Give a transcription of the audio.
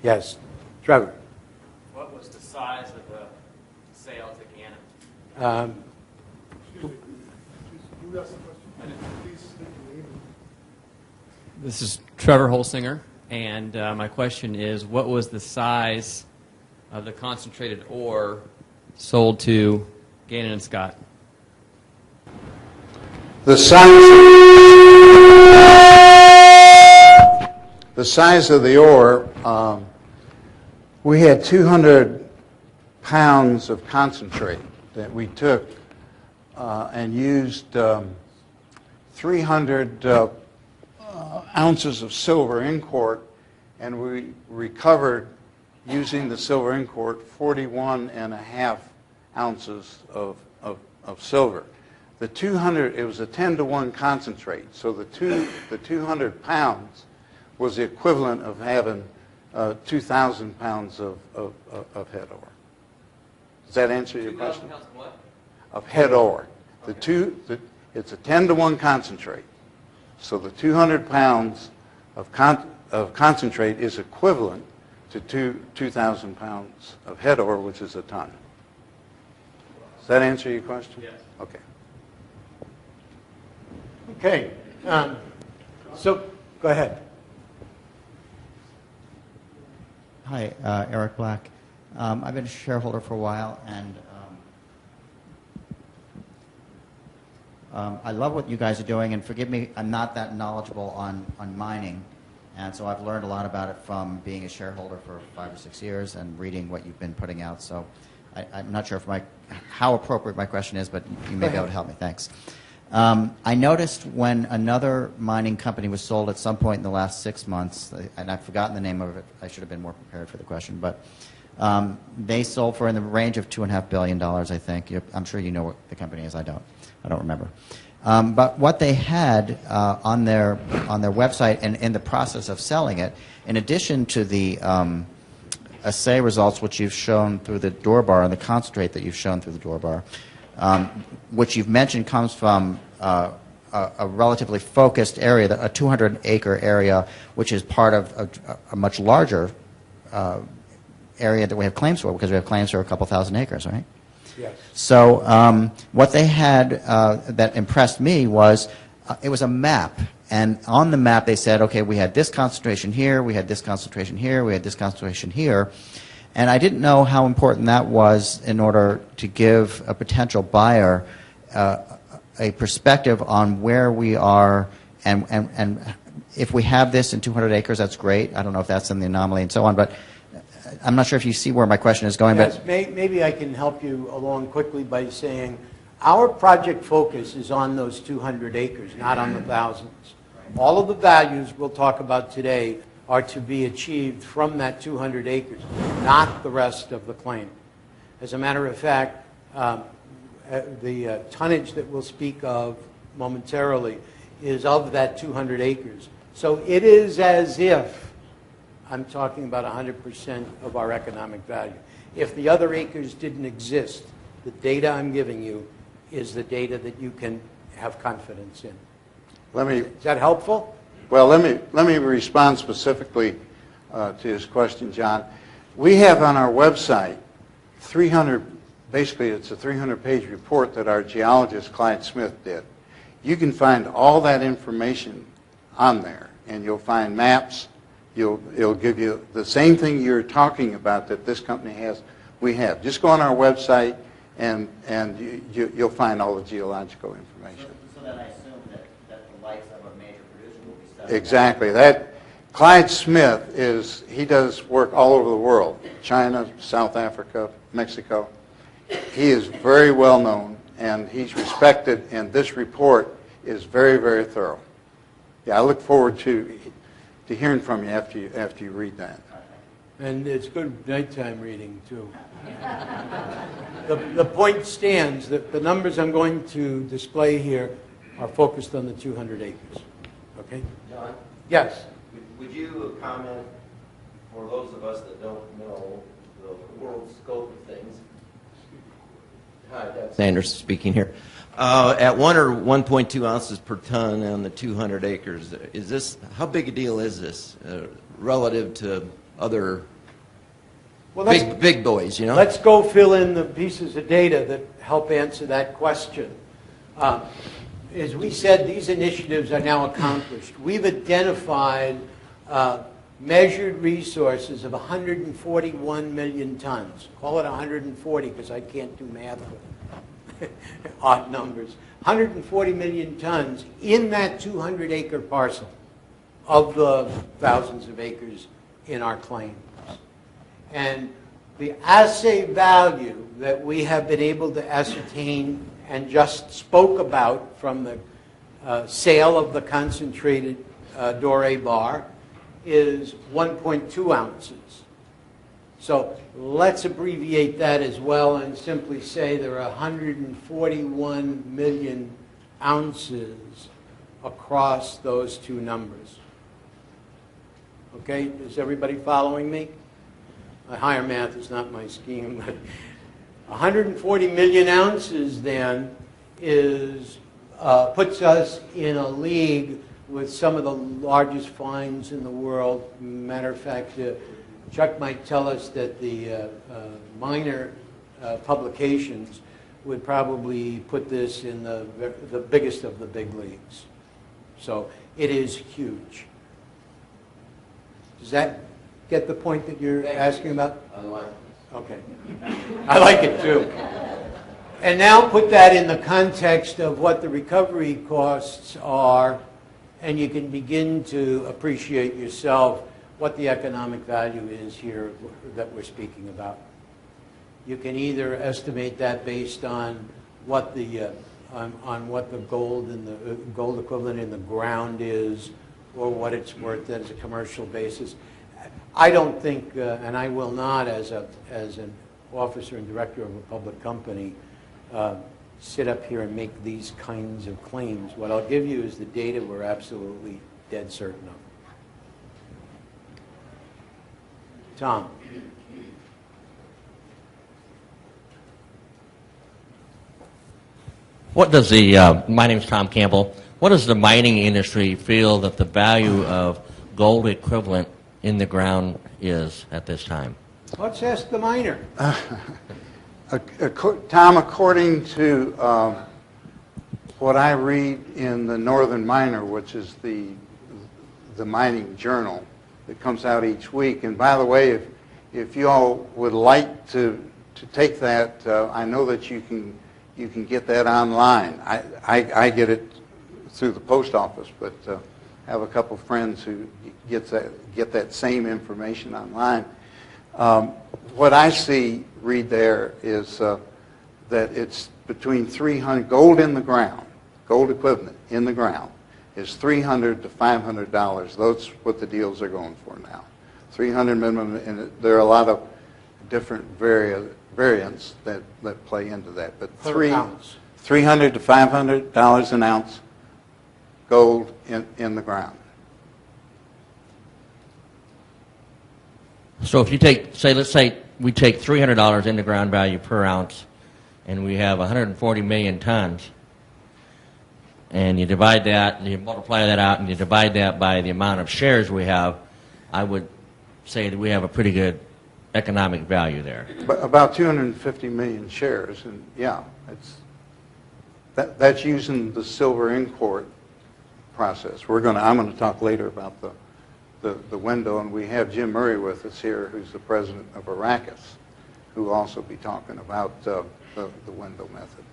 Yes. Trevor. What was the size of the sale to Gannon? This is Trevor Holsinger, and my question is, what was the size of the concentrated ore sold to Gannon and Scott? The size of the ore, we had 200 pounds of concentrate that we took and used 300 ounces of silver in quart, and we recovered, using the silver in quart, 41.5 ounces of silver. The 200, it was a 10-to-1 concentrate, so the 200 pounds was the equivalent of having 2,000 pounds of head ore. Does that answer your question? 2,000 pounds of what? Of head ore. Okay. It's a 10-to-1 concentrate, so the 200 pounds of concentrate is equivalent to 2,000 pounds of head ore, which is a ton. Does that answer your question? Yes. Okay. Okay. So, go ahead. Hi, Eric Black. I've been a shareholder for a while, and I love what you guys are doing, and forgive me, I'm not that knowledgeable on mining, and so I've learned a lot about it from being a shareholder for 5 or 6 years and reading what you've been putting out, so I'm not sure if how appropriate my question is, but you may be able to help me. Thanks. I noticed when another mining company was sold at some point in the last 6 months, and I've forgotten the name of it, I should have been more prepared for the question, but they sold for in the range of $2.5 billion, I think. I'm sure you know what the company is. I don't remember. But what they had on their website and in the process of selling it, in addition to the assay results which you've shown through the door bar and the concentrate that you've shown through the door bar, which you've mentioned comes from a relatively focused area, a 200-acre area, which is part of a much larger area that we have claims for, because we have claims for a couple thousand acres, right? Yes. So what they had that impressed me was it was a map. And on the map they said, okay, we had this concentration here, we had this concentration here, we had this concentration here. And I didn't know how important that was in order to give a potential buyer a perspective on where we are, and if we have this in 200 acres, that's great. I don't know if that's in the anomaly and so on, but I'm not sure if you see where my question is going. Yes, but maybe I can help you along quickly by saying our project focus is on those 200 acres, not on the thousands. All of the values we'll talk about today are to be achieved from that 200 acres, not the rest of the claim. As a matter of fact, the tonnage that we'll speak of momentarily is of that 200 acres. So it is as if I'm talking about 100% of our economic value. If the other acres didn't exist, the data I'm giving you is the data that you can have confidence in. Is that helpful? Well, let me respond specifically to his question, John. We have on our website 300. Basically, it's a 300-page report that our geologist Clyde Smith did. You can find all that information on there, and you'll find maps. It'll give you the same thing you're talking about that this company has. We have. Just go on our website, and you'll find all the geological information. So then I assume that the likes of a major producer will be studied. Exactly. Clyde Smith he does work all over the world: China, South Africa, Mexico. He is very well known, and he's respected, and this report is very, very thorough. Yeah, I look forward to hearing from you after you read that. And it's good nighttime reading, too. The point stands that the numbers I'm going to display here are focused on the 200 acres. Okay? John? Yes. Would you comment, for those of us that don't know the world scope of things? Hi, Doug Sanders speaking here. At 1 or 1.2 ounces per ton on the 200 acres, how big a deal is this relative to other Well, big boys, you know? let's go fill in the pieces of data that help answer that question. As we said, these initiatives are now accomplished. We've identified measured resources of 141 million tons. Call it 140 because I can't do math with odd numbers. 140 million tons in that 200-acre parcel of the thousands of acres in our claims. And the assay value that we have been able to ascertain and just spoke about from the sale of the concentrated Doré bar is 1.2 ounces. So let's abbreviate that as well and simply say there are 141 million ounces across those two numbers. Okay, is everybody following me? Higher math is not my scheme, but 140 million ounces then is puts us in a league with some of the largest finds in the world. Matter of fact, Chuck might tell us that the minor publications would probably put this in the biggest of the big leagues. So it is huge. Does that get the point that you're asking about? I like it. Okay. I like it too. And now put that in the context of what the recovery costs are, and you can begin to appreciate yourself what the economic value is here that we're speaking about. You can either estimate that based on what the what the gold and the gold equivalent in the ground is, or what it's worth as a commercial basis. I don't think, and I will not, as an officer and director of a public company, sit up here and make these kinds of claims. What I'll give you is the data we're absolutely dead certain of. Tom. What does my name is Tom Campbell. What does the mining industry feel that the value of gold equivalent in the ground is at this time? Let's ask the miner. Tom, according to what I read in the Northern Miner, which is the mining journal that comes out each week, and by the way, if you all would like to take that, I know that you can get that online. I get it through the post office, but have a couple friends who get that same information online. What I read there is that it's between 300 gold in the ground, gold equivalent in the ground is $300 to $500. That's what the deals are going for now. 300 minimum, and there are a lot of different variants that play into that. But $300 to $500 an ounce gold in the ground. So if you take, let's say we take $300 in the ground value per ounce, and we have 140 million tons, and you divide that, you multiply that out, and you divide that by the amount of shares we have, I would say that we have a pretty good economic value there. About 250 million shares, and yeah, that's using the silver in-court process. I'm going to talk later about the window, and we have Jim Murray with us here, who's the president of Arrakis, who will also be talking about the window method.